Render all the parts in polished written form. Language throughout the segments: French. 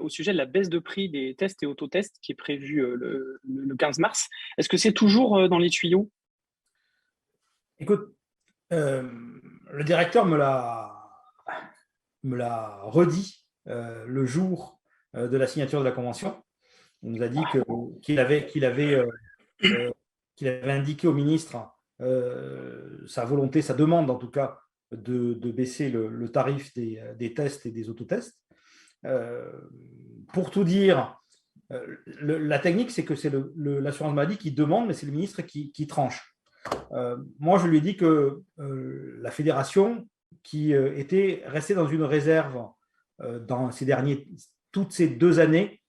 au sujet de la baisse de prix des tests et autotests qui est prévue le 15 mars. Est-ce que c'est toujours dans les tuyaux? Écoute, le directeur me l'a redit le jour de la signature de la convention. Il nous a dit qu'il avait indiqué au ministre sa volonté, sa demande en tout cas, de baisser le tarif des tests et des autotests. Pour tout dire, la technique, c'est que c'est l'assurance maladie qui demande, mais c'est le ministre qui tranche. Moi, je lui ai dit que la fédération, qui était restée dans une réserve dans toutes ces 2 années,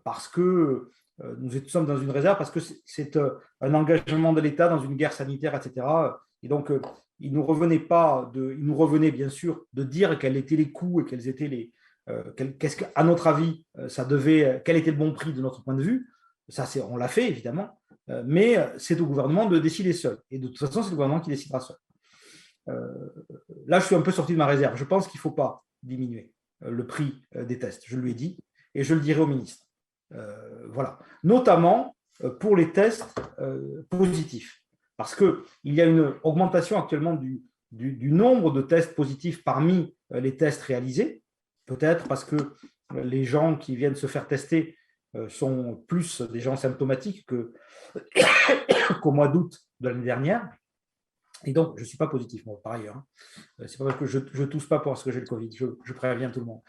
parce que nous sommes dans une réserve, parce que c'est un engagement de l'État dans une guerre sanitaire, etc. Et donc, il nous revenait bien sûr de dire quels étaient les coûts et quels étaient qu'est-ce qu'à notre avis, quel était le bon prix de notre point de vue. Ça, on l'a fait évidemment, mais c'est au gouvernement de décider seul. Et de toute façon, c'est le gouvernement qui décidera seul. Là, je suis un peu sorti de ma réserve. Je pense qu'il ne faut pas diminuer le prix des tests. Je lui ai dit et je le dirai au ministre. Voilà. Notamment pour les tests positifs. Parce qu'il y a une augmentation actuellement du nombre de tests positifs parmi les tests réalisés. Peut-être parce que les gens qui viennent se faire tester sont plus des gens symptomatiques qu'au mois d'août de l'année dernière. Et donc, je ne suis pas positif, moi, par ailleurs. C'est pas parce que je ne tousse pas parce que j'ai le Covid, je préviens tout le monde.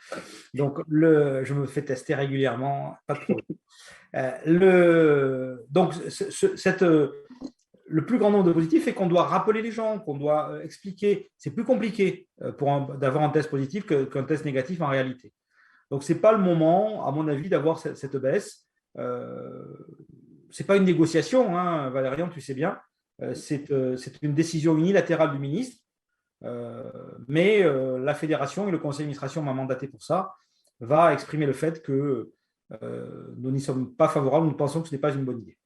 Donc, je me fais tester régulièrement, pas de problème. Donc, le plus grand nombre de positifs fait qu'on doit rappeler les gens, qu'on doit expliquer. C'est plus compliqué d'avoir un test positif qu'un test négatif en réalité. Donc, ce n'est pas le moment, à mon avis, d'avoir cette baisse. Ce n'est pas une négociation, hein, Valérian, tu sais bien. C'est une décision unilatérale du ministre, mais la fédération et le conseil d'administration m'a mandaté pour ça, va exprimer le fait que nous n'y sommes pas favorables, nous pensons que ce n'est pas une bonne idée.